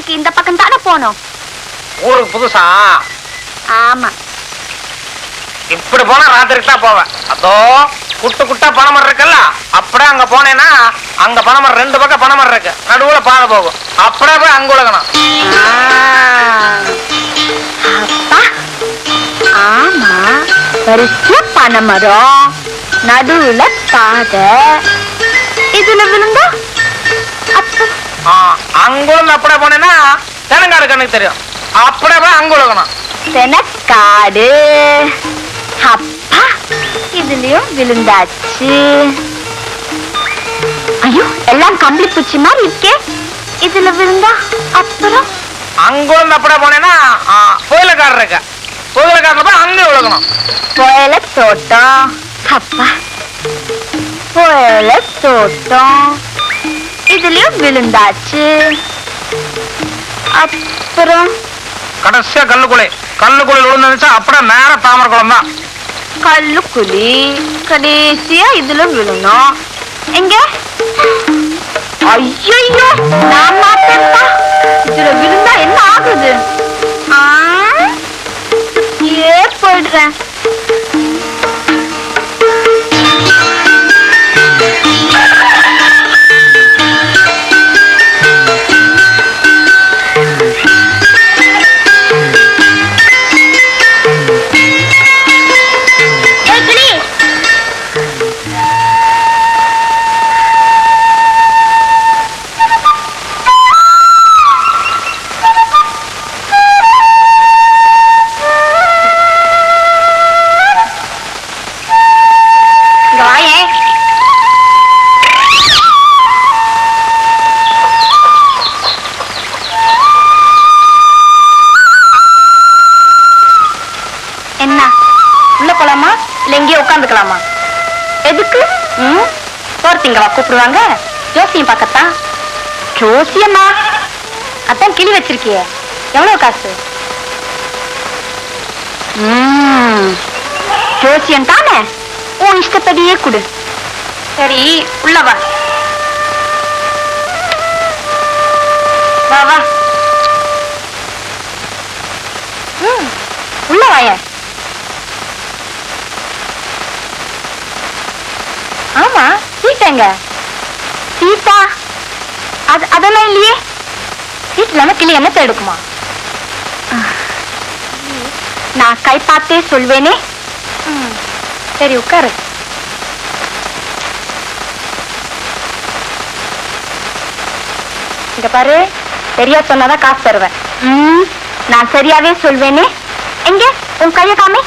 ஊருக்கு இந்த பக்கம் தானே போனோம். ஊருக்கு புதுசா? ஆமா. இப்படி போனா ராத்திரிக்கு தான் போவேன். அதோ குட்டு குட்டா பனைமரம் இருக்குல்ல, அப்படியே அங்க போனேன்னா அங்க பனைமரம் 2 பக்கம் பனைமரம் இருக்கு, நடுவுல பாதை போகும். அப்படியே போய் அங்க உலகணும். அப்பா ஆமா, பெருசா பனைமரம், நடுவுல பாதை, இதுல விழுந்தா அங்குள்ள அப்படியே போனேன்னா தெனங்காடு கண்ணுக்கு தெரியும். அப்படியே போய் அங்க உலகணும். தெனக்காடு. அப்பா இதுலயும் விழுந்தாச்சு. ஐயோ, எல்லாம் கம்பளி பூச்சி மாதிரி இருக்கே. இதுல விழுந்தா அப்புறம் அங்குள்ள அப்படியே போனேன்னா கோயிலக்காடு இருக்க, கோயிலக்காடுல போய் அங்க உலகணும். கோயில தோட்டம். அப்பா கோயில தோட்டம், இதுலயும் விழுந்தாச்சு. அப்புறம் கடைசியா கல்லுக்குழி, கல்லுக்குழி விழுந்துச்சா அப்படியே நேர தாமரை குளம் தான். கல்லுக்குழி கடைசியா இதுல விழணும். எங்க? ஐயோ, நான் மாட்டேன்ப்பா. இதுல விழுந்தா என்ன ஆகுது? போயிடுறேன். உட்காந்துக்கலாமா? எதுக்கு? போறீங்களா? கூப்பிடுவாங்க. ஜோசியம் பார்க்கத்தான். ஜோசியம்மா? அதான் கிளி வச்சிருக்கிய. எவ்வளவு காசு? ஜோசியம் தானே, உன் இஷ்டப்படியே கொடு. சரி, உள்ள வா. வா வா, உள்ள வாய. ஆமா, சீட்டாங்க. சீட்டா? அதெல்லாம் இல்லையே. சீட் இல்லாம கிளி என்னத்தை எடுக்குமா? நான் கை பார்த்தே சொல்வேனே. சரி, உட்காரு. இங்க பாரு, சரியா சொன்னாதான் காசு தருவேன். நான் சரியாவே சொல்வேனே. எங்க உன் கைய காமி.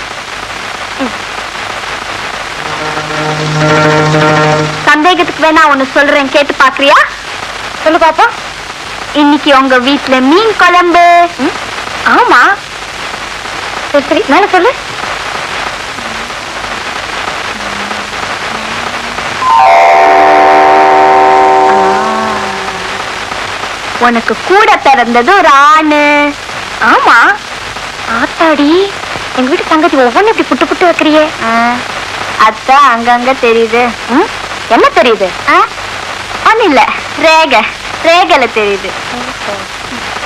சந்தேகத்துக்கு வேணா ஒண்ணு சொல்றேன், கேட்டு பாக்குறியா? சொல்லு பாப்பா. இன்னைக்கு உங்க வீட்டுல மீன் குழம்பு. ஆமா, சரி சரி, மேல சொல்லு. உனக்கு கூட பிறந்தது ஒரு ஆணு. ஆமா. ஆத்தாடி, எங்க வீட்டு தங்கச்சி ஒவ்வொன்னு இப்படி புட்டு புட்டு வைக்கிறியே. அதான் அங்கங்க தெரியுது. என்ன தெரியுது? ஒண்ணு இல்ல, ரேகை. ரேகைல தெரியுது.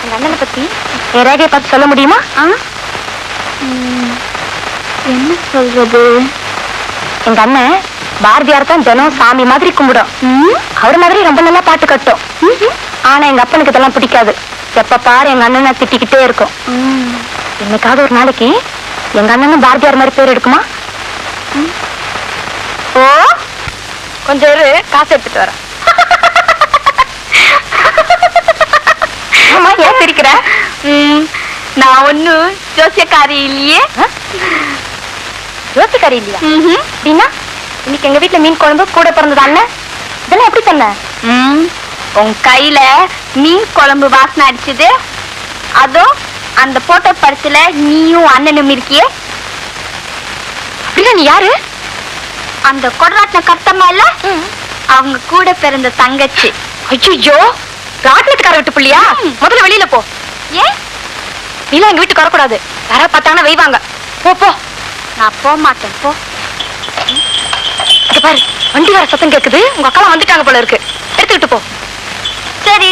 எங்க அண்ணனை பத்தி என் ரேகையை பார்த்து சொல்ல முடியுமா? என்ன சொல்றது? எங்க அண்ணன் பாரதியார் தான் தினம் சாமி மாதிரி கும்பிடும். அவர் மாதிரி ரொம்ப நல்லா பாட்டு கட்டும். ஆனா எங்க அப்பனுக்கு இதெல்லாம் பிடிக்காது. எப்ப பாரு எங்க அண்ணனை திட்டிக்கிட்டே இருக்கும். என்னைக்காவது ஒரு நாளைக்கு எங்க அண்ணனும் பாரதியார் மாதிரி பேர் எடுக்குமா? ஓ, கொஞ்சம் இரு, காசு எடுத்துட்டு வரேன். ஆமா, ஏன் சிரிக்கிற? நான் ஒண்ணு ஜோசியக்காரி இல்லையே. ஜோசியக்காரி இல்லையா? அப்படின்னா இன்னைக்கு எங்க வீட்டுல மீன் குழம்பு கூட பிறந்தது அண்ணன். இதெல்லாம் எப்படி சொன்ன? உன் கையில மீன் குழம்பு வாசனை அடிச்சது. அதோ அந்த போட்டோ படத்துல நீயும் அண்ணனும் இருக்கியே. அப்படின்னா நீ யாரு? அந்த கொடராட்டின கட்டமா இல்ல, அவங்க கூட பிறந்த தங்கச்சி. ஐயோ, ராட்டினத்துக்கார விட்டு புள்ளியா? முதல்ல வெளியில போ. ஏன்? நீலாம் எங்க வீட்டுக்கு வரக்கூடாது. யாராவது பார்த்தாங்கன்னா வைவாங்க. போ போ. நான் போக மாட்டேன், போ. பாரு, வண்டி வர சத்தம் கேக்குது. உங்க அக்காலாம் வந்துட்டாங்க போல இருக்கு. எடுத்துக்கிட்டு போ. சரி.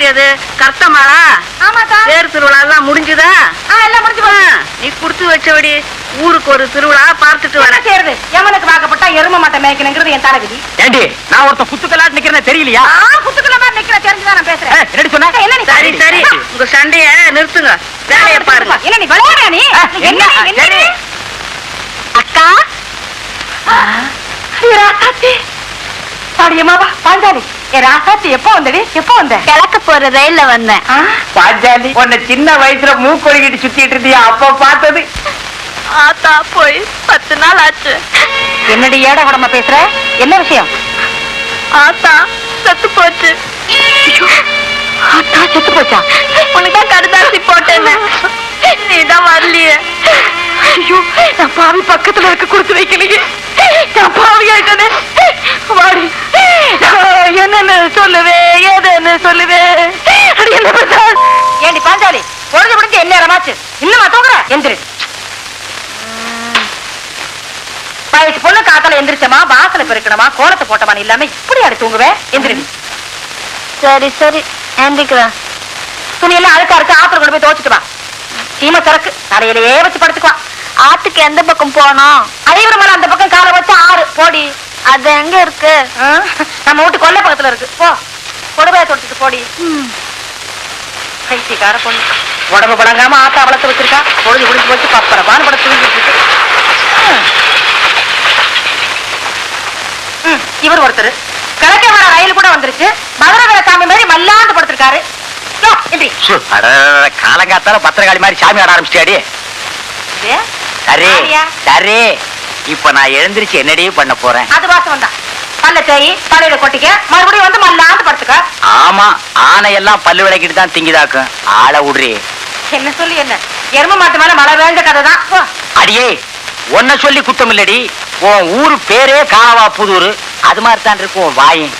ஆத்தாத்தி அது கர்த்தமாளா? ஆமாக்கா. தேர் திருவிழா எல்லாம் முடிஞ்சுதா? எல்லாம் முடிஞ்சு போச்சு. நீ குடுத்து வச்சபடி ஊருக்கு ஒரு திருவிழா பார்த்துட்டு என்ன வர. செய்யறது? எவனுக்கு வாக்கப்பட்டா எரும மாட்டை மேய்க்கணுங்கிறது என் தலைவிதி. ஏண்டி நான் ஒருத்த குத்துக்கலாட்டு நிக்கிறேன் தெரியலையா? குத்துக்குள்ள மாதிரி நிக்கிற தெரிஞ்சுதான் நான் பேசுறேன். என்னடி சொன்ன? என்ன நீ சரி சரி உங்க சண்டைய நிறுத்துங்க, வேலையை பாருங்க. என்ன நீ விளையாடுற நீ? என்ன? என்ன? அக்கா ராசாத்தி பாடியம்மாவா பாஞ்சாலி. ராசாத்தி எப்போ வந்தடி? எப்போ வந்த? கிழக்க போற ரயில்ல வந்தேன். பாஞ்சாலி உன்னை சின்ன வயசுல மூக்கொழுகிட்டு சுத்திட்டு இருந்தியா அப்ப பார்த்தது. ஆத்தா போய் 10 நாள் ஆச்சு. என்னடி ஏட உடம்ப பேசுற? என்ன விஷயம்? ஆத்தா செத்து போச்சு. ஆத்தா செத்து போச்சா? உனக்கு தான் கடுதாசி போட்டேன்னு நீதான் வரலையே. ஐயோ நான் பாவி பக்கத்துல இருக்க கொடுத்து வைக்கலையே. நான் பாவி ஆயிட்டனே. வாடி என்னன்னு சொல்லுவே ஏதன்னு சொல்லுவே. என்ன பண்ண? ஏண்டி பாஞ்சாலி பொழுது முடிஞ்சு என்ன நேரமாச்சு? இன்னுமா தூங்குற? எந்திரி. வயசு பொண்ணு காத்தால எந்திரிச்சமா வாசல பெருக்கணுமா கோலத்தை போட்டமா இல்லாம இப்படி அடி தூங்குவேன். எந்திரி. சரி சரி எந்திக்கிறேன். துணி எல்லாம் அழுக்கா இருக்கு, ஆத்துல கொண்டு போய் துவச்சிட்டு வா. சீம சரக்கு தலையிலேயே வச்சு படுத்துக்குவா. ஆத்துக்கு எந்த பக்கம் போனோம்? அழிவுற மேல அந்த பக்கம் காலை வச்சு ஆறு போடி. அது எங்க இருக்கு? நம்ம வீட்டு கொல்லை பக்கத்துல இருக்கு. போ கொடுமையை தொடுத்துட்டு போடி. கைசிக்கார பொண்ணு உடம்பு பழங்காம ஆத்தா வளர்த்து வச்சிருக்கா. பொழுது குடிச்சு போச்சு பப்பர பானு படம் தூங்கிட்டு இருக்கு. இவர் ஒருத்தர் கிழக்க வர ரயில் கூட வந்துருச்சு. மதுரை சாமி மாதிரி மல்லாண்டு படுத்திருக்காரு. காலங்காத்தால பத்திரகாளி மாதிரி சாமி ஆட ஆரம்பிச்சிட்டாடி. சரி சரி இப்ப நான் எழுந்திருச்சு என்னடி பண்ண போறேன்? அது வாசம் வந்தா பல்ல தேய் தலையில கொட்டிக்க மறுபடியும் வந்து மல்லாண்டு படுத்துக்க. ஆமா ஆனையெல்லாம் பல்லு விளக்கிட்டு தான் திங்கிதாக்கும். ஆளை விடுறி. என்ன சொல்லி என்ன எரும மாட்டு மேல மழை வேண்ட கதை தான். அடியே உன்ன சொல்லி குத்தம் இல்லடி. உன் ஊரு பேரே காவா புதூர். அது மாதிரி தான் இருக்கும் உன் வாயும்.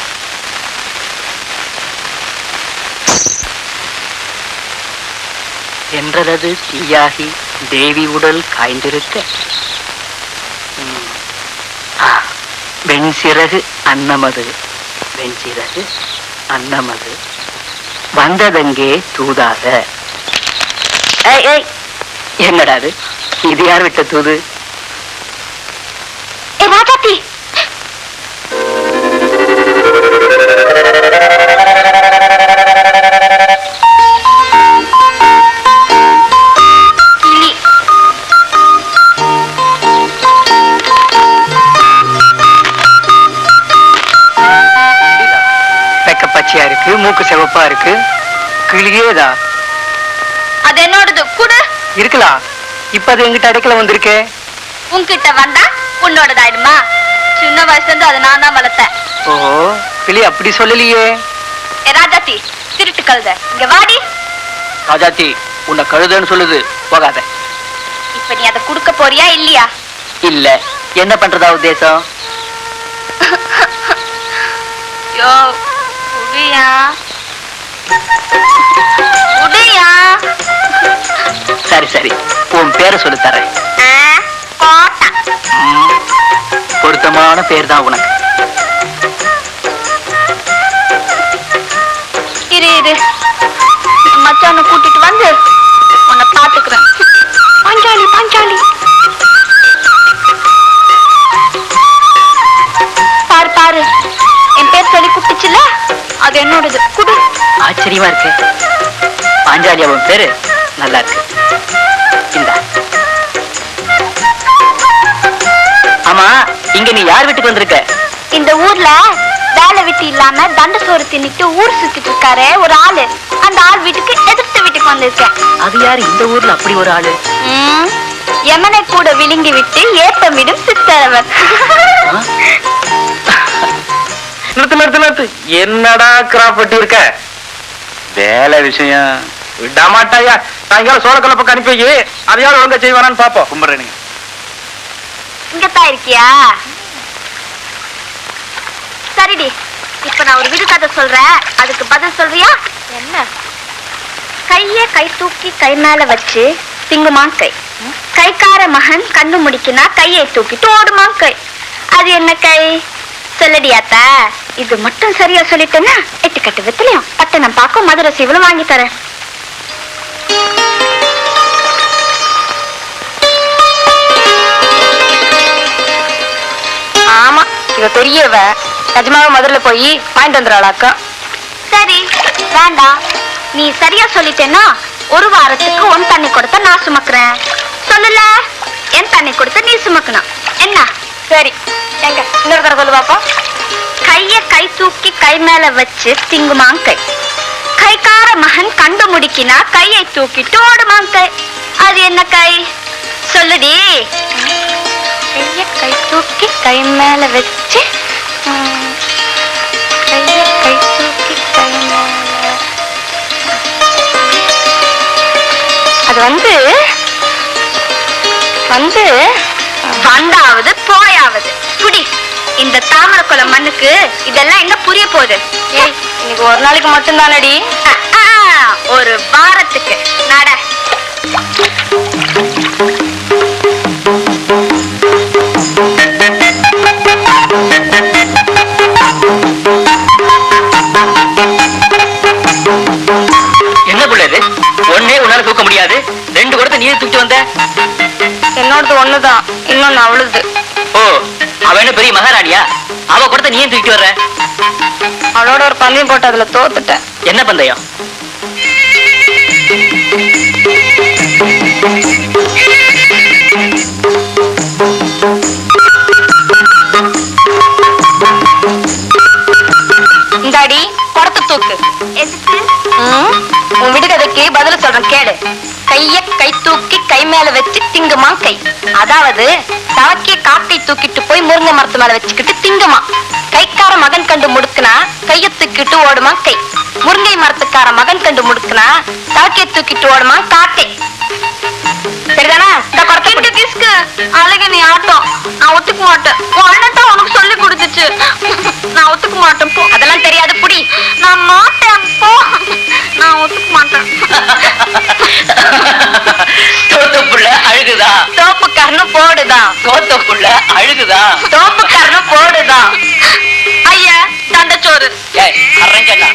என்றது தீயாகி தேவி உடல் காய்ந்திருக்க வெண்சிறகு அன்னமது வெண்சிறகு அன்னமது வந்ததங்கே தூதாக. என்னடா அது? இது யார் விட்ட தூது? ராஜாத்தி பச்சையா இருக்கு, மூக்கு சிவப்பா இருக்கு, கிளியேதா? அது என்னோடது குடு. இருக்கலாம். இப்ப அது எங்கிட்ட அடைக்கல வந்திருக்கே. உன்கிட்ட வந்தா உன்னோடதாயிடுமா? சின்ன வயசுல இருந்து அதை நான் தான் வளர்த்தேன். ஓஹோ கிளி அப்படி சொல்லலையே. ராஜாத்தி திருட்டு கழுத இங்க வாடி. ராஜாத்தி உன்னை கழுதன்னு சொல்லுது, போகாத. இப்ப நீ அதை குடுக்க போறியா இல்லையா? இல்ல. என்ன பண்றதா உத்தேசம்? யோ உடையா உடையா. சரி சரி உன் பேரை சொல்லி தரேன். கோட்டா. பொருத்தமான பேர் தான் உனக்கு. இரு இரு மச்சான கூட்டிட்டு வந்து உன்னை பாத்துக்கிறேன். பாஞ்சாலி பாஞ்சாலி பாரு பாரு என் பேர் சொல்லி கூப்பிட்டுச்சுல, அது என்னோடது குடு. ஆச்சரியமா இருக்கு. பாஞ்சாலி அவன் பேரு நல்லா இருக்கு. இந்தா. ஆமா இங்க நீ யார் வீட்டுக்கு வந்திருக்க? இந்த ஊர்ல வேலை விட்டு இல்லாம தண்ட சோறு தின்னுட்டு ஊர் சுத்திட்டு இருக்காரு ஒரு ஆளு. அந்த ஆள் வீட்டுக்கு எதிர்த்த வீட்டுக்கு வந்திருக்கேன். அது யாரு இந்த ஊர்ல அப்படி ஒரு ஆளு? யமனை கூட விழுங்கி விட்டு ஏப்பம் விடும் சித்தரவர். நிறுத்து நிறுத்து நிறுத்து. என்னடா கிராப்பட்டி இருக்க? வேலை விஷயம் விடமாட்டாயா. சாயங்காலம் சோழக்கல்ல பக்கம் அனுப்பி வை. அதையாவது ஒழுங்கா செய்வானான்னு பாப்போம். கும்பிடுறேன். இங்கத்தான் இருக்கியா? சரிடி, இப்ப நான் ஒரு விடு கதை சொல்றேன், அதுக்கு பதில் சொல்றியா? என்ன? கைய கை தூக்கி கை மேல வச்சு திங்குமா கை. கைக்கார மகன் கண்ணு முடிக்கினா கையை தூக்கிட்டு ஓடுமா கை. அது என்ன கை? சொல்லடியாத்தா? இது மட்டும் சரியா சொல்லிட்டேன்னா 8 கட்டு வெத்தலையும் 10 பட்டணம் பாக்கும் மதுரை சிவலும் வாங்கி தரேன். ஆமா, இவ பெரியவ நிஜமாவ மதுரையில போய் வாங்கிட்டு வந்துடுறாளாக்கா. சரி வேண்டாம், நீ சரியா சொல்லிட்டேன்னா ஒரு வாரத்துக்கு உன் தண்ணி கொடுத்த நான் சுமக்குறேன். சொல்லல, என் தண்ணி கொடுத்த நீ சுமக்கணும். என்ன? சரி, எங்க இன்னொரு தடவை சொல்லு பாப்பா. கைய கை தூக்கி கை மேல வச்சு திங்குமாங்கை. கைக்கார மகன் கண்டு முடிக்கினா கையை தூக்கிட்டு ஓடுமாங்கை. அது என்ன கை? சொல்லுடி. கைய கை தூக்கி கை மேல வச்சு கைய கை தூக்கி கை மேல அது வந்தாவது போயாவது புடி. இந்த தாமரை குளம் மண்ணுக்கு இதெல்லாம் எங்க புரிய போகுது? ஏய், இன்னைக்கு ஒரு நாளைக்கு மட்டும் தானடி. ஒரு வாரத்துக்கு நட. என்ன புள்ள இது? ஒன்னே உன்னால தூக்க முடியாது, ரெண்டு குடத்தை நீ தூக்கிட்டு வந்த. என்னோடது ஒண்ணுதான், இன்னொன்னு அவளுது. ஓ, அவ என்ன பெரிய மகாராணியா? அவ குடத்தை நீ தூக்கிட்டு வர்ற? அவளோட ஒரு பந்தயம் போட்டு அதுல தோத்துட்டேன். என்ன பந்தயம்? இந்தாடி குடத்தை தூக்கு. எதுக்கு? உன் விடுகதைக்கு பதில் சொல்றேன் கேளு. கைய கை தூக்கி கை மேல வச்சு திங்குமா கை. அதாவது தவக்கிய காக்கை தூக்கிட்டு போய் முருங்கை மரத்து மேல வச்சுக்கிட்டு திங்குமா. கைக்கார மகன் கண்டு முடுக்குனா கைய தூக்கிட்டு ஓடுமா கை. முருங்கை மரத்துக்கார மகன் கண்டு முடுக்குனா தவக்கிய தூக்கிட்டு ஓடுமா காக்கை. சரிதானா? இந்த குடத்தை கிஸ்கு அழகு நீ ஆட்டம். நான் ஒத்துக்க மாட்டேன். அண்ணன் தான் உனக்கு சொல்லி கொடுத்துச்சு. நான் ஒத்துக்க மாட்டேன் போ. அதெல்லாம் தெரியாது புடி. நான் மாட்டேன் போ. நான் ஒத்துக்க மாட்டேன். தோத்த புள்ள அழுகுதா? தோப்பு கர்ணம் போடுதான். தோத்த புள்ள அழுகுதா? தோப்பு கர்ணம் போடுதான். ஐயா தண்டச்சோறு. ஏய், அரஞ்சண்ணா.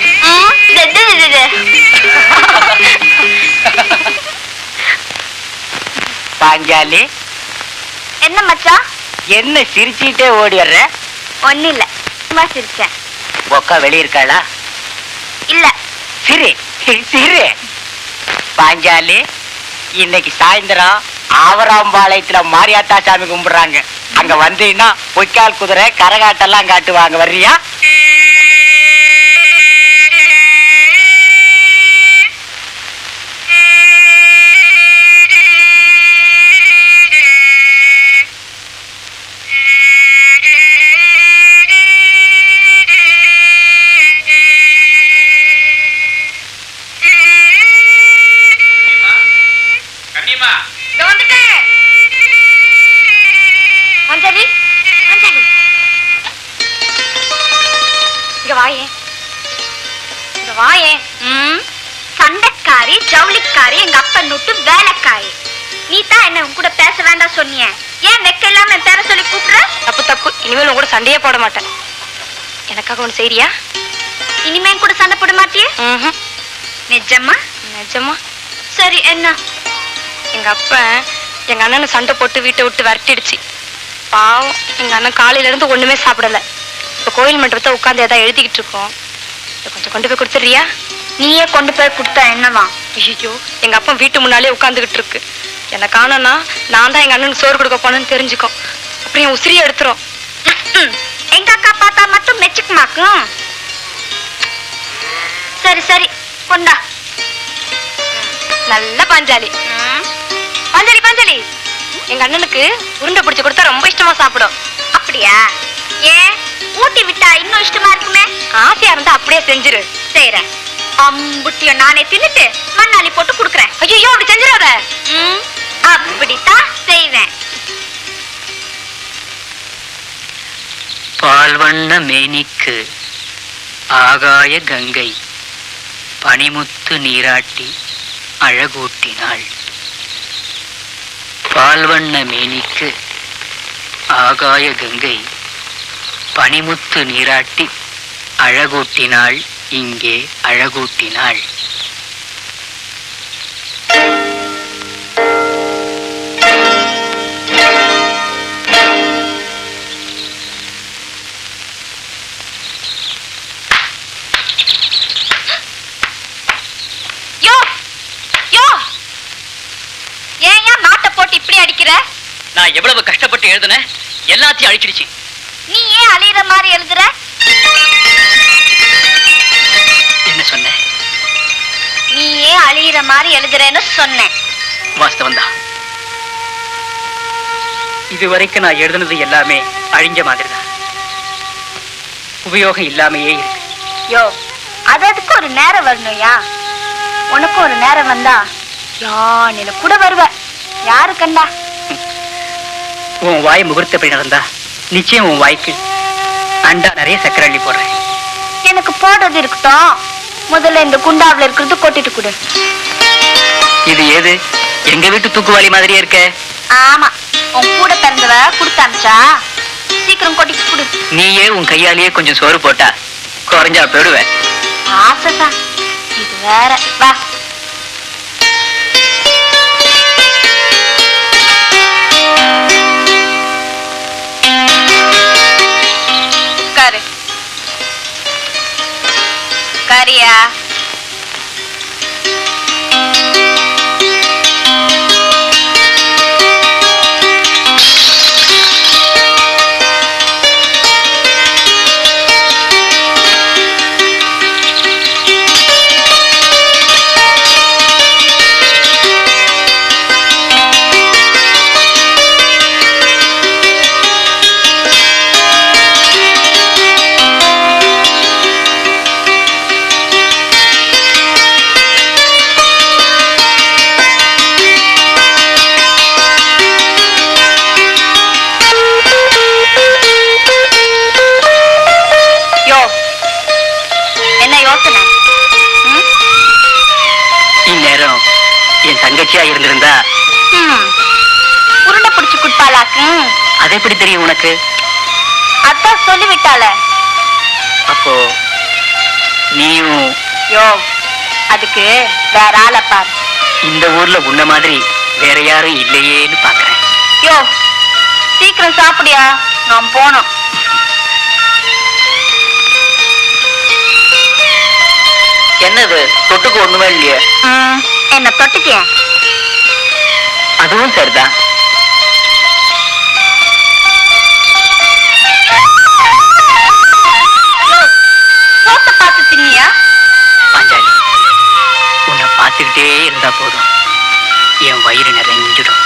பாஞ்சாலி, என்ன மச்சான்? என்ன சிரிச்சுட்டே ஓடி வர்ற? ஒண்ணு இல்ல, சும்மா சிரிச்சேன். ஒக்கா வெளிய இருக்காளா? இல்ல. சிரி சிரி. பாஞ்சாலி, இன்னைக்கு சாயந்தரம் ஆவராம்பாளையத்துல மாரியாத்தா சாமி கும்பிடுறாங்க. அங்க வந்தீங்கன்னா பொய்க்கால் குதிரை கரகாட்டெல்லாம் காட்டுவாங்க. வர்றியா? அஞ்சலி, அஞ்சலி, இங்க வாயே, இங்க வாயே. சண்டைக்காரி ஜவுளிக்காரி எங்க அப்பன் நுட்டு வேலைக்காரி. நீ தான் என்ன உன் கூட பேச வேண்டாம் சொன்னிய. ஏன் வெக்க இல்லாம என் பேரை சொல்லி கூப்பிடுற? தப்பு தப்பு. இனிமேல் உன் கூட சண்டையே போட மாட்டேன். எனக்காக ஒண்ணு செய்றியா? இனிமே கூட சண்டை போட மாட்டிய? நிஜமா? நிஜமா. சரி, என்ன? எங்க அப்பன் எங்க அண்ணனை சண்டை போட்டு வீட்டை விட்டு விரட்டிடுச்சு. பாவம், எங்க அண்ணன் காலையில இருந்து ஒண்ணுமே சாப்பிடல. இப்ப கோயில் மண்டபத்தை உட்கார்ந்து ஏதாவது எழுதிக்கிட்டு இருக்கோம். இதை கொஞ்சம் கொண்டு போய் கொடுத்துறியா? நீயே கொண்டு போய் கொடுத்தா என்னவா? ஐயோ, எங்க அப்பா வீட்டு முன்னாலே உட்கார்ந்துகிட்டு இருக்கு. என்ன காணனா நான் தான் எங்க அண்ணனுக்கு சோறு கொடுக்க போனேன்னு தெரிஞ்சுக்கும். அப்புறம் என் உசிரியை எடுத்துரும். எங்க அக்கா பார்த்தா மட்டும் மெச்சுக்குமாக்கும். சரி சரி, கொண்டா. நல்ல பாஞ்சாலி. பாஞ்சாலி பாஞ்சாலி, எங்க அண்ணனுக்கு உருண்டை பிடிச்சு கொடுத்தா ரொம்ப இஷ்டமா சாப்பிடும். அப்படியா? ஏன் ஊட்டி விட்டா இன்னும் இஷ்டமா இருக்குமே. ஆசையா இருந்தா அப்படியே செஞ்சிரு. செய்யறேன். அம்புட்டிய நானே தின்னுட்டு மண்ணாலி போட்டு குடுக்கறேன். ஐயோ, அப்படி செஞ்சிடாத. அப்படித்தான் செய்வேன். பால்வண்ண மேனிக்கு ஆகாய கங்கை பனிமுத்து நீராட்டி அழகூட்டினாள். பால்வண்ண மேனிக்கு ஆகாய கங்கை பனிமுத்து நீராட்டி அழகூட்டினாள் இங்கே அழகூட்டினாள். யோ யோ ஏன் நாட்டை போட்டு இப்படி அடிக்கிற? நான் எவ்வளவு கஷ்டப்பட்டு எழுதுனேன், எல்லாத்தையும் அழிச்சிடுச்சு. நீ ஏன் அழியிற மாதிரி எழுதுற? என்ன சொன்ன? நீ ஏன் அழியிற மாதிரி எழுதுறேன்னு சொன்னேன். வாஸ்தவம் தான். இதுவரைக்கும் நான் எழுதுனது எல்லாமே அழிஞ்ச மாதிரி தான். உபயோகம் இல்லாமையே இருக்கு. யோ அதுக்கு ஒரு நேரம் வரணும்யா. உனக்கும் ஒரு நேரம் வந்தா யானில கூட வருவ. யாரு கண்டா? உன் வாய் முகூர்த்தப்படி நடந்தா நிச்சயம் உன் வாய்க்கு அண்டா நிறைய சக்கரை அள்ளி போடுறேன். எனக்கு போடுறது இருக்கட்டும், முதல்ல இந்த குண்டாவில இருக்கிறது கொட்டிட்டு கொடு. இது ஏது? எங்க வீட்டு தூக்குவாளி மாதிரியே இருக்க. ஆமா, உன் கூட பிறந்தவ கொடுத்தாச்சா, சீக்கிரம் கொட்டிட்டு கொடு. நீயே உன் கையாலேயே கொஞ்சம் சோறு போட்டா குறைஞ்சா போயிடுவேன். ஆசைதான், இது வேற. வா. உட்காரு. உட்காரியா? இந்நேரம் என் தங்கச்சியா இருந்திருந்தா உருண்டை பிடிச்சு குட்பாலாக்கு. அது எப்படி தெரியும் உனக்கு? அதான் சொல்லிவிட்டால. அப்போ நீயும் யோ அதுக்கு வேற ஆளை பாரு. இந்த ஊர்ல உன்ன மாதிரி வேற யாரும் இல்லையேன்னு பாக்குறேன். யோ சீக்கிரம் சாப்பிடியா, நான் போனோம். என்னது தொட்டுக்கு ஒண்ணுமே இல்லையே? என்ன தொட்டுக்க? அதுவும் சரிதான். சோத்த பார்த்து தின்னியா? பாஞ்சாலி, உன்னை பார்த்துக்கிட்டே இருந்தா போதும், என் வயிறு நிறைஞ்சிடும்.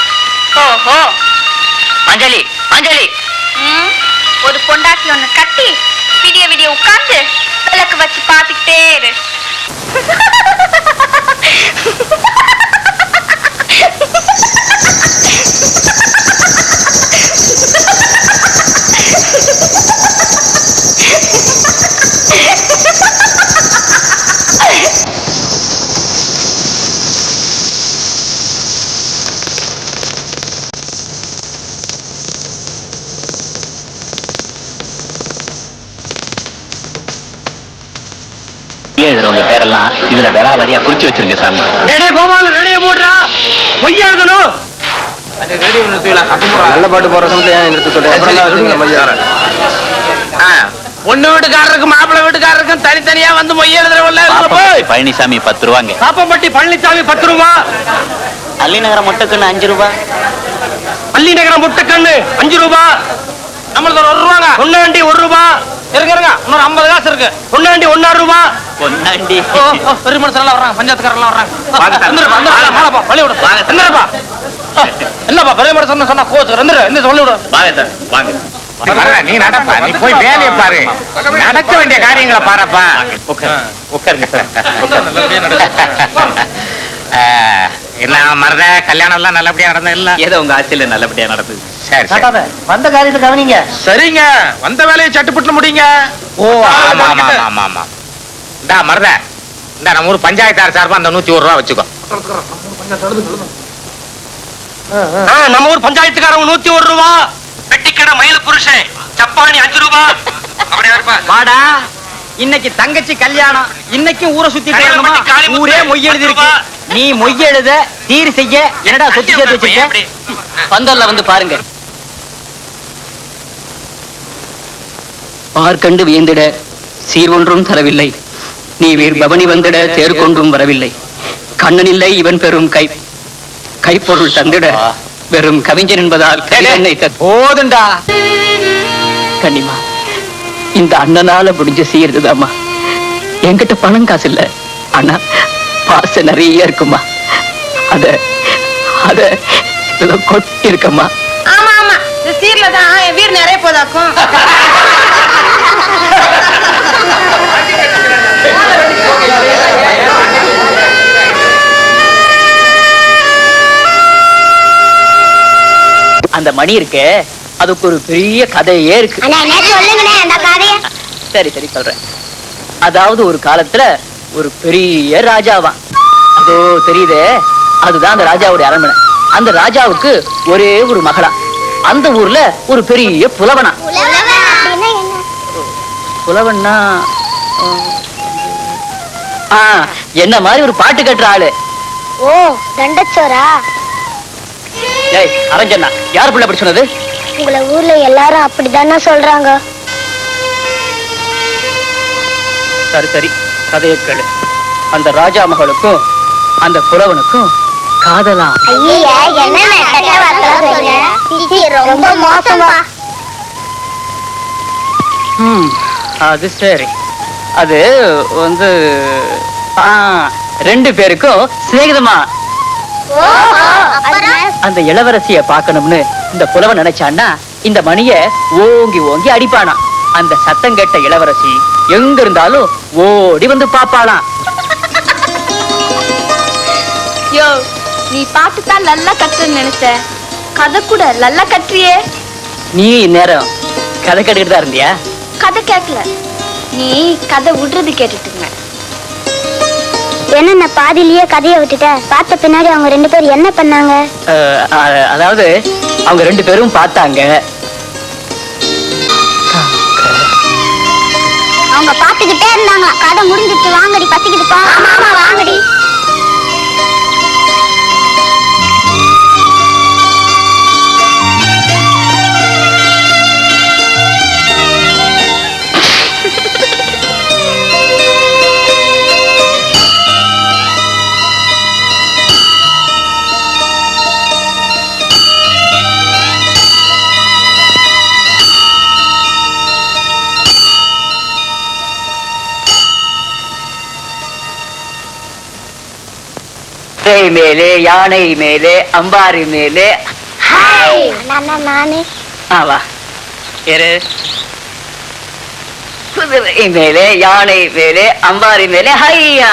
ஓஹோ. பாஞ்சாலி, பாஞ்சாலி, ஒரு பொண்டாட்டி ஒண்ணு கட்டி விடிய விடிய உட்கார்ந்து விளக்கு வச்சு பார்த்துக்கிட்டே இரு. எழுதுறவங்க பேரெல்லாம் இதுல விராவரியா குறிச்சு வச்சிருங்க சாமி. நல்ல பாட்டு போற பொண்ணு வீட்டுக்காரருக்கு மாப்பிள்ளை வீட்டுக்காரருக்கும் தனித்தனியா வந்து மொய் எழுதுறவங்க. பழனிசாமி 10 ரூபாங்க. பாப்பம்பட்டி பழனிசாமி 10 ரூபா. அள்ளிநகரம் முட்டைக்கண்ணு 5 ரூபாய். பள்ளிநகரம் முட்டைக்கண்ணு 5 ரூபா. நம்மளுக்கு 1 ரூபாங்க. பொன்னாண்டி 1 ரூபா. இருங்க இன்னொரு 50 காசு இருக்கு. பொன்னாண்டி 1 ரூபா. பொன்னாண்டி பெரிய மனுஷன் வர்றாங்க, பஞ்சாயத்துக்காரெல்லாம் வர்றாங்க. என்னப்பா பெரிய மனுஷன் சொன்னா கோச்சு சொல்லி விடு. நீ நடப்பா, நீ போய் வேலையை பாரு, நடக்க வேண்டிய காரியங்களை பாருப்பா. என்ன மருத கல்யாணம் எல்லாம் நல்லபடியா நடந்தது இல்ல? ஏதோ உங்க ஆட்சியில நல்லபடியா நடந்தது. சரி வந்த காரியத்தை கவனிங்க. சரிங்க, வந்த வேலையை சட்டுப்பட்டு முடியுங்க. ஓ ஆமா ஆமா ஆமா ஆமா. இந்தா மருத, இந்த நம்ம ஊர் பஞ்சாயத்தார் சார்பா அந்த 101 ரூபா வச்சுக்கோ. நம்ம ஊர் பஞ்சாயத்துக்காரங்க 101 ரூபா. வெட்டிக்கடை மயில புருஷன் சப்பானி 5 ரூபா. அப்படியே இருப்பா. வாடா இன்னைக்கு தங்கச்சி கல்யாணம். இன்னைக்கும் ஊரை சுத்தி கல்யாணம் பண்ணி காளி முத்து. ஊரே மொய் எழுதி இருக்கு. நீ மொய் எழுத தீர் செய்ய என்னடா சொத்து சேர்த்து வச்சிருக்க? பந்தல்ல வந்து பாருங்க. பார்க்கண்டு வியந்திட சீர் ஒன்றும் தரவில்லை. நீ வீர் பவனி வந்திட தேர் கொண்டும் வரவில்லை. கண்ணனில்லை இவன் பெரும் கைப்பொருள் தந்திட வெறும் கவிஞன் என்பதால் போதுண்டா. கண்ணிமா, இந்த அண்ணனால முடிஞ்ச செய்யறதுதாம்மா. என்கிட்ட பணம் காசு இல்ல, ஆனா பாச நிறைய இருக்குமா. அத அத கொட்டி இருக்கம்மா. ஆமா ஆமா, இந்த சீர்ல தான் என் வீடு நிறைய போதாக்கும். அந்த மணி இருக்கு, அதுக்கு ஒரு பெரிய கதையே இருக்கு. சரி சரி சொல்றேன். அதாவது ஒரு காலத்துல ஒரு பெரிய ராஜாவான். அதோ தெரியுதே, அதுதான் அந்த ராஜாவுடைய அரண்மனை. அந்த ராஜாவுக்கு ஒரே ஒரு மகளா. அந்த ஊர்ல ஒரு பெரிய புலவனா. புலவன்னா என்ன மாதிரி ஒரு பாட்டு கட்டுற ஆளு. ஓ, தண்டச்சோரா? ஏய் அரஞ்சண்ணா, யார் பிள்ளை அப்படி சொன்னது? உங்களை ஊர்ல எல்லாரும் அப்படித்தானே சொல்றாங்க. சரி சரி, கதையை கேளு. அந்த ராஜா மகளுக்கும் அந்த புலவனுக்கும் காதலா? ரொம்ப மோசமா. அது சரி. அது வந்து ரெண்டு பேருக்கும் சிநேகிதமா. அந்த இளவரசிய பார்க்கணும்னு இந்த புலவன் நினைச்சான்னா இந்த மணிய ஓங்கி ஓங்கி அடிப்பானா. அந்த சத்தம் கேட்ட இளவரசி எங்க இருந்தாலும் ஓடி வந்து பாப்பாளாம். யோ, நீ பாட்டு தான் நல்லா கட்டுன்னு நினைச்ச, கதை கூட நல்லா கட்டுறியே. நீ இந்நேரம் கதை கேட்டுக்கிட்டு தான் இருந்தியா? கதை கேட்கல, நீ கதை விடுறது கேட்டுட்டு இருந்த. என்ன பாதியிலேயே கதையை விட்டுட்ட? பார்த்த பின்னாடி அவங்க ரெண்டு பேரும் என்ன பண்ணாங்க? அதாவது அவங்க ரெண்டு பேரும் பார்த்தாங்க. அவங்க பார்த்துக்கிட்டே இருந்தாங்க. கதை முடிஞ்சிட்டு வாங்கடி, பசிக்குது பா. ஆமா வாங்கடி. மேலே யானை மேலே அம்பாரி மேலே. நானே வா குதிரை மேலே யானை மேலே அம்பாரி மேலே. ஹையா.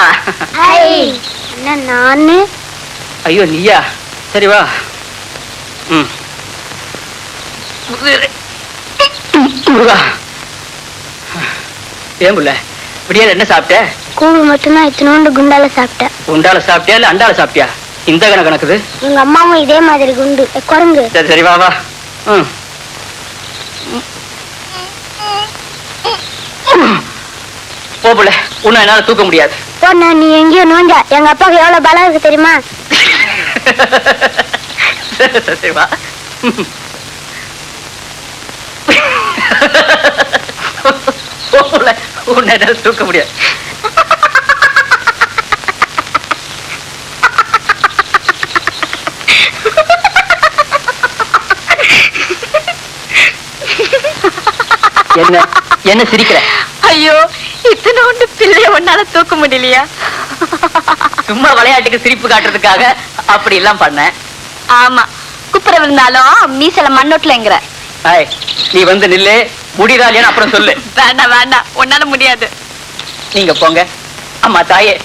என்ன நானு? ஐயோ நீயா? சரி வா. ஏன் புள்ள விடியால என்ன சாப்பிட்ட? கூழ் மட்டும்தான் இத்தினோண்டு குண்டால சாப்பிட்டேன். குண்டால சாப்பிட்டியா இல்ல அண்டால சாப்பிட்டியா? இந்த கணக்குது. எங்க அம்மாவும் இதே மாதிரி குண்டு குரங்கு. சரி சரி வா வா. போல உன்னை என்னால தூக்க முடியாது. போனா நீ எங்கேயோ நோஞ்சா. எங்க அப்பாவுக்கு எவ்வளவு பலம் இருக்கு தெரியுமா? சரி வா. உன்னை என்னால தூக்க முடியாது. என்ன என்ன சிரிக்கிற? ஐயோ, இத்தனோண்டு பிள்ளைய ஒன்னால தூக்க முடியலையா? சும்மா விளையாட்டுக்கு சிரிப்பு காட்டுறதுக்காக அப்படி எல்லாம் பண்ண. ஆமா, குப்புற விழுந்தாலும் மீசல மண்ணோட்டலங்கிற. நீ வந்து நில்லு. முடியறாளேன்னு அப்புறம் சொல்லு. வேண்டாம் வேண்டாம், உன்னால முடியாது. நீங்க போங்க. அம்மா தாயே,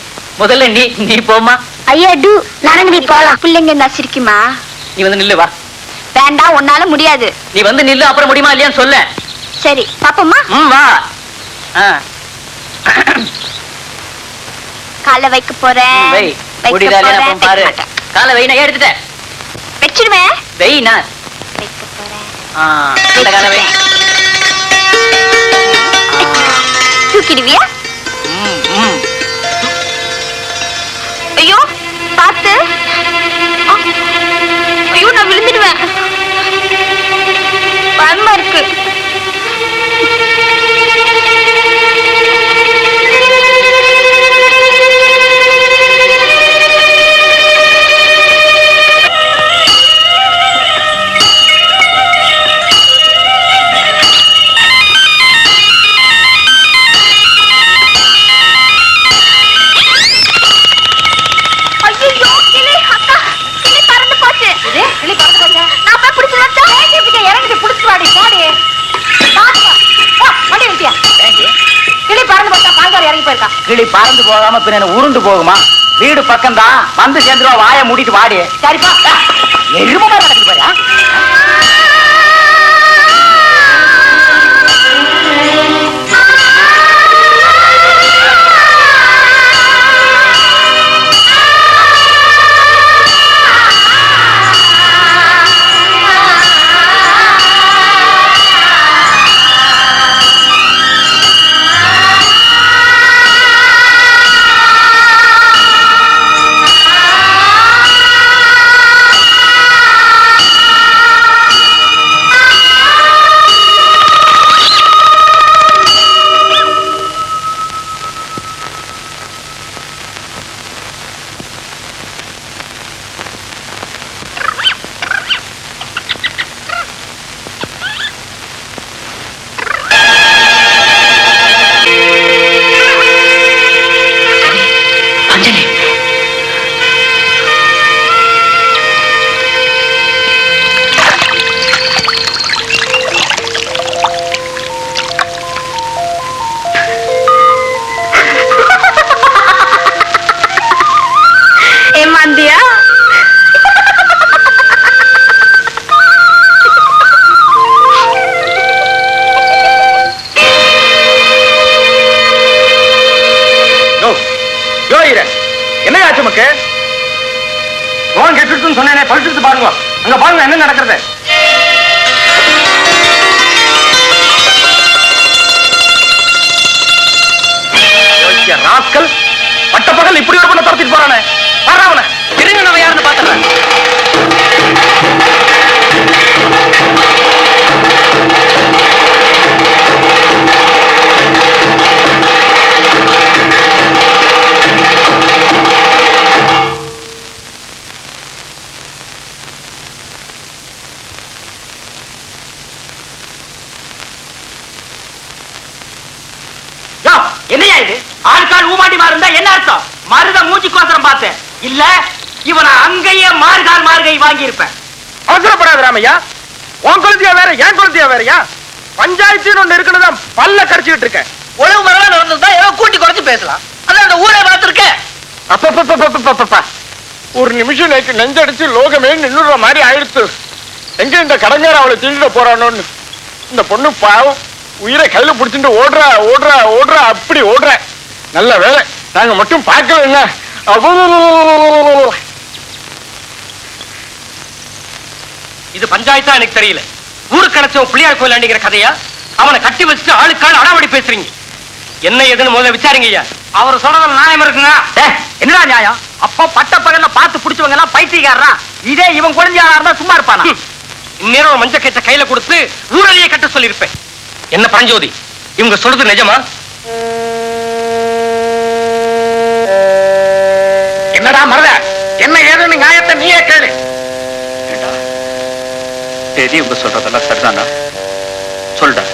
முதல்ல நீ போமா. ஐயா டூ நடந்து போலாம். பிள்ளைங்க என்ன சிரிக்குமா? நீ வந்து நில்லு வா. வேண்டாம், உன்னால முடியாது. நீ வந்து நில்லு, அப்புறம் முடியுமா இல்லையான்னு சொல்ல. சரி பாப்போமா? வா. காலை வைக்க போறேன். பாரு, காலை வை. நான் எடுத்துட்டேன். வச்சிருவேன். வெயினா வைக்க போறேன். காலை வை. தூக்கிடுவியா? ஐயோ பார்த்து. ஐயோ நான் விழுந்துடுவேன். பயமா இருக்கு. கிளி பறந்து போகாம பின்ன உருண்டு போகுமா? வீடு பக்கம் தான், வந்து சேர்ந்துருவா. வாயை மூடிட்டு வாடி. சரிப்பா, எருமை மாதிரி நடக்குது பாரு. சொன்னேனே, பழிச்சு பாருங்க. அங்க பாருங்க என்ன நடக்கிறது. ராஸ்கல் பட்டப்பகல் இப்படி ஒரு பண்ண துரத்திட்டு போறானே. பாருவன இருங்க, நம்ம யாருன்னு பாத்துறேன். என்னையா இது? ஆள்கால் ஊமாண்டி மாறுந்தா என்ன அர்த்தம்? மருத மூஞ்சி கோசரம் பார்த்தேன் இல்ல, இவனை அங்கேயே மார்கை வாங்கி இருப்பேன். அவசரப்படாத ராமையா. உன் குழந்தையா வேற, என் குழந்தையா வேறயா? பஞ்சாயத்து ஒண்ணு இருக்குன்னு பல்ல கடிச்சுட்டு இருக்கேன். உழவு மரம் நடந்ததுதான் ஏதோ கூட்டி குறைச்சு பேசலாம். அதான் அந்த ஊரை பார்த்துருக்கேன். அப்பப்பா ஒரு நிமிஷம் நேற்று நெஞ்சடிச்சு லோகமே நின்னுற மாதிரி ஆயிடுத்து. எங்க இந்த கடங்கார அவளை திருட போறானோன்னு இந்த பொண்ணு பாவம் உயிரை கையில பிடிச்சிட்டு ஓடுறா அப்படி ஓடுற. நல்ல வேலை நாங்க மட்டும் பார்க்கல. என்ன இது பஞ்சாயத்தா எனக்கு தெரியல. ஊருக்கு கிடைச்சவன் பிள்ளையார் கோயில் அண்டிக்கிற கதையா? அவனை கட்டி வச்சுட்டு ஆளுக்காள் அடாவடி பேசுறீங்க. என்ன எதுன்னு முதல்ல விசாரிங்க ஐயா. அவர் சொல்றதுல நியாயம் இருக்குங்க. என்னடா நியாயம்? அப்ப பட்ட பகல்ல பார்த்து பிடிச்சவங்க எல்லாம் பைத்தியக்காரரா? இதே இவன் குழந்தையாரா இருந்தா சும்மா இருப்பானா? இந்நேரம் மஞ்ச கட்ட கையில கொடுத்து ஊரலையே கட்ட சொல்லியிருப்பேன். என்ன பரஞ்சோதி, இவங்க சொல்றது நிஜமா? என்னடா மருத, என்ன ஏதுன்னு நியாயத்தை நீயே கேளு. தேதி இவங்க சொல்றதெல்லாம் சரிதானா? சொல்லுடா.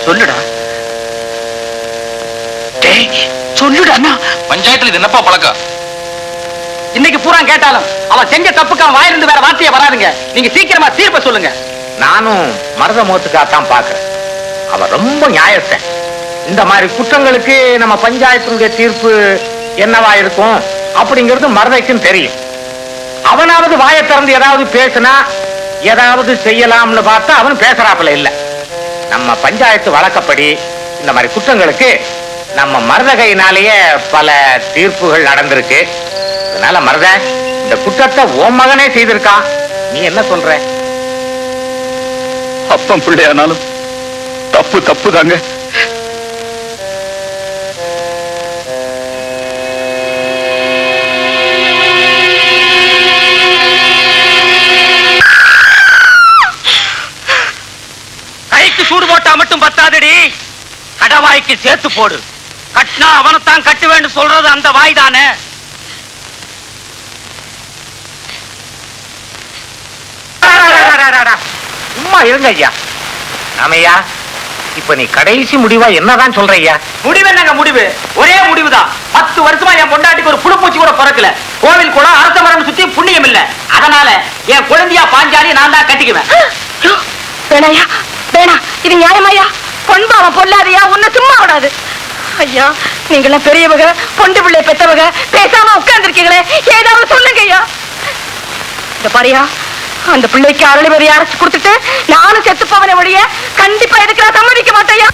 சொல்லுடா. சொல்லுடா. பஞ்சாயத்துல இது என்னப்பா பழக்கம்? இன்னைக்கு பூரா கேட்டாலும் அவன் செஞ்ச தப்புக்கு அவன் வாயிலிருந்து வேற வார்த்தையே வராதுங்க. நீங்க சீக்கிரமா தீர்ப்பை சொல்லுங்க. நானும் மருத முகத்துக்காகத்தான் பாக்குறேன். அவன் ரொம்ப நியாயத்தன். இந்த மாதிரி குற்றங்களுக்கு நம்ம பஞ்சாயத்தினுடைய தீர்ப்பு என்னவா இருக்கும் அப்படிங்கிறது மருதைக்கும் தெரியும். அவனாவது வாயை திறந்து ஏதாவது பேசினா ஏதாவது செய்யலாம்னு பார்த்தா அவன் பேசுறாப்புல இல்ல. நம்ம பஞ்சாயத்து வழக்கப்படி இந்த மாதிரி குற்றங்களுக்கு நம்ம மருதகையினாலேயே பல தீர்ப்புகள் நடந்திருக்கு. அதனால மருத, இந்த குற்றத்தை உன் மகனே செய்திருக்கான். நீ என்ன சொல்ற? அப்பம் பிள்ளையானாலும் தப்பு தப்பு தாங்க. கைக்கு சூடு போட்டா மட்டும் பத்தாதடி, கடவாய்க்கு சேர்த்து போடு. கட்டினா அவனைத்தான் கட்டுவேன்னு சொல்றது அந்த வாய் தானே. சும்மா இருங்க ஐயா. ராமையா, இப்ப நீ கடைசி முடிவா என்னதான் சொல்ற ஐயா? முடிவு என்னங்க முடிவு? ஒரே முடிவுதான். 10 வருஷமா என் பொண்டாட்டிக்கு ஒரு புழுப்பூச்சி கூட பிறக்கல. கோவில் கூட அரச மரம் சுத்தி புண்ணியம் இல்ல. அதனால என் குழந்தையா பாஞ்சாலி நான் தான் கட்டிக்குவேன். வேணாயா வேணா, இது நியாயமாயா? பொன்பாவம் பொல்லாதையா, உன்னை சும்மா விடாது. ஐயா, நீங்களாம் பெரியவங்க, பொண்டு பிள்ளை பெத்தவங்க, பேசாம உட்கார்ந்துருக்கீங்களே, ஏதாவது சொல்லுங்க ஐயா. இந்த பாரியா, அந்த பிள்ளைக்கு அரளிவரி அரைச்சு கொடுத்துட்டு நானும் செத்து போவனை ஒழிய கண்டிப்பா இதுக்கு நான் சம்மதிக்க மாட்டேயா.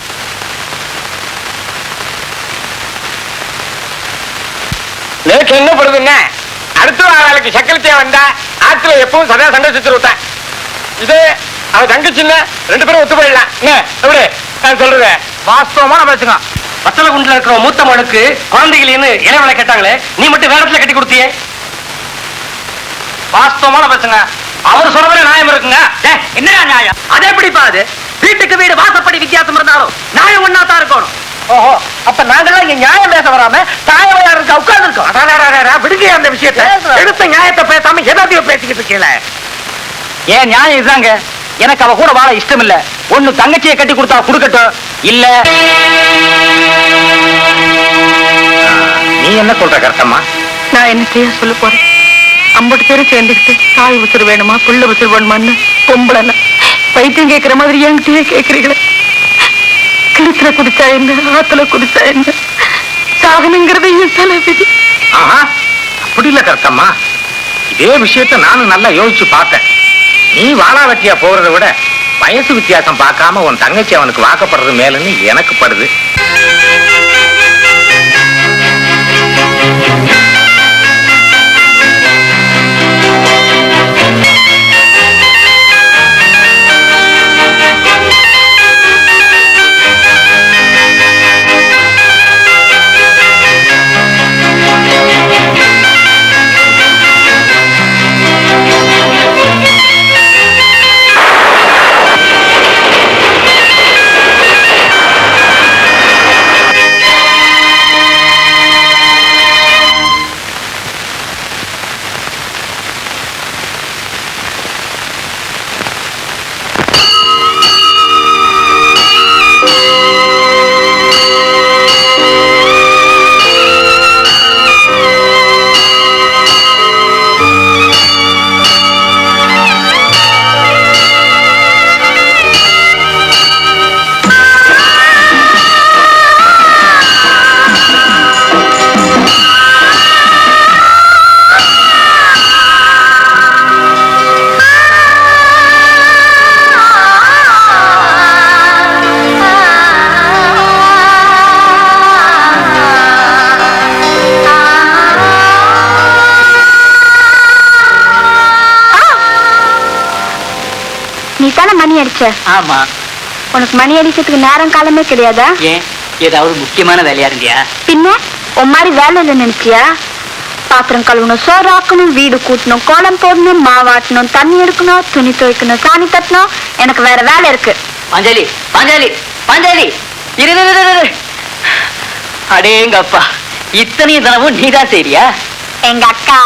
நேற்று என்ன படுதுங்க? அடுத்த நாளைக்கு சக்கரத்தையா வந்தா ஆத்துல எப்பவும் சதா சண்டை சுத்திருவிட்டேன். இது அவன் தங்கச்சின்ன 2 பேரும் ஒத்து போயிடலாம். எப்படி நான் சொல்றது வாஸ்தவமா நான் பேசுங்க. பத்தல குண்டுல இருக்கிற மூத்த மனுக்கு குழந்தைகளேன்னு இளவலை கேட்டாங்களே, நீ மட்டும் வேடத்துல கட்டி கொடுத்தியே. வாஸ்தவமான பேசுங்க. அவர் சொல்றதுல நியாயம் இருக்குங்க. என்ன நியாயம்? அது எப்படிப்பா? அது வீட்டுக்கு வீடு வாசப்படி வித்தியாசம் இருந்தாலும் நியாயம் ஒன்னா தான் இருக்கணும். ஓஹோ, அப்ப நாங்கெல்லாம் இங்க நியாயம் பேச வராம தாயவையாருக்கு உட்கார்ந்து இருக்கோம். விடுங்க அந்த விஷயத்தை. எடுத்த நியாயத்தை பேசாம எல்லாத்தையும் பேசிக்கிட்டு இருக்கீங்களே. ஏன் நியாயம் இதுதாங்க. எனக்கு அவ கூட வாழ இஷ்டம் இல்ல. ஒண்ணு தங்கச்சியை கட்டி கொடுத்தா கொடுக்கட்டும், இல்ல நீ என்ன சொல்ற கரெக்டம்மா? நான் என்ன செய்ய சொல்ல போறேன்? 50 பேரும் சேர்ந்துக்கிட்டு தாய் உசுறு வேணுமா புள்ள உசுறு வேணுமான்னு பொம்பளை பைத்தியம் கேட்கிற மாதிரி என்கிட்டயே கேட்கறீங்களே. கிணத்துல குடிச்சா என்ன, ஆத்துல குடிச்சா என்ன, சாகனுங்கிறது என் தலை விதி. அப்படி இல்ல கரெக்டம்மா. இதே விஷயத்த நானும் நல்லா யோசிச்சு பார்த்தேன். நீ வாழா வெட்டியா போறதை விட வயசு வித்தியாசம் பார்க்காம உன் தங்கச்சி அவனுக்கு வாக்கப்படுறது மேலுன்னு எனக்கு படுது. மணி அடிச்ச? ஆமா. உனக்கு மணி அடிக்கிறதுக்கு நேரம் காலமே கிடையாதா? ஏன், ஏதாவது முக்கியமான வேலையா இருந்தியா? பின்ன உன் மாதிரி வேலை இல்லை நினைச்சியா? பாத்திரம் கழுவணும், சோறு ஆக்கணும், வீடு கூட்டணும், கோலம் போடணும், மாவாட்டணும், தண்ணி எடுக்கணும், துணி துவைக்கணும், சாணி தட்டணும். எனக்கு வேற வேலை இருக்கு. பாஞ்சாலி, பாஞ்சாலி, பாஞ்சாலி, அடேங்கப்பா, இத்தனையும் தினமும் நீதான் செய்றியா? எங்க அக்கா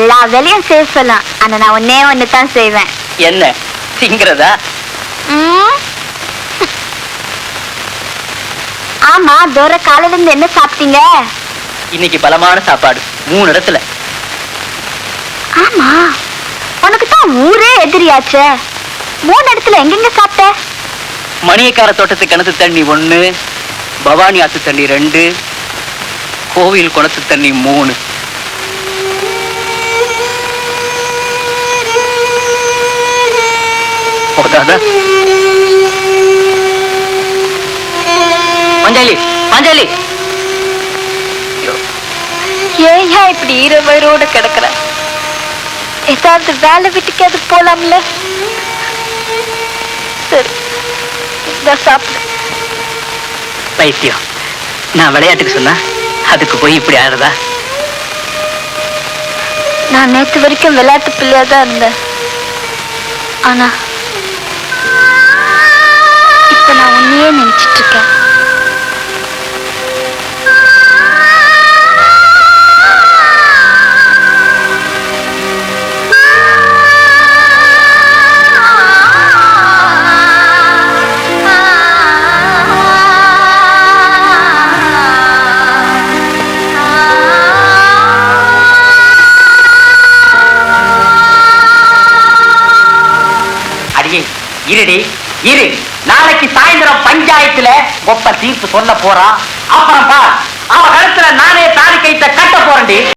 எல்லா வேலையும் செய்ய சொல்லலாம். ஆனா நான் ஒன்னே ஒண்ணுதான் செய்வேன். என்ன திங்கிறதா? ஆமா, தூர காலையில இருந்து என்ன சாப்பிட்டீங்க? இன்னைக்கு பலமான சாப்பாடு 3 இடத்துல. ஆமா, உனக்கு தான் ஊரே எதிரியாச்சே. 3 இடத்துல எங்கெங்க சாப்பிட்ட? மணியக்கார தோட்டத்து கிணத்து தண்ணி 1, பவானி ஆத்து தண்ணி 2, கோவில் குளத்து தண்ணி 3. பாஞ்சாலி, பாஞ்சாலி, ஏயா இப்படி ஈரவரோட கிடக்குற? ஏதாவது வேலை வீட்டுக்கு அது போலாம்ல? சரி, இதோ சாப்பிடு. பைத்தியம், நான் விளையாட்டுக்கு சொன்னா அதுக்கு போய் இப்படி ஆடுறதா? நான் நேத்து வரைக்கும் விளையாட்டு பிள்ளையா தான் இருந்தேன். ஆனா இப்ப நான் உன்னையே நினைச்சிட்டு இருக்கேன். இருடி இரு, நாளைக்கு சாயந்தரம் பஞ்சாயத்துல ஒப்ப தீர்ப்பு சொல்ல போறான். அப்புறம் பார், அவ கழுத்துல நானே தாலி கைத்த கட்ட போறேன்டி.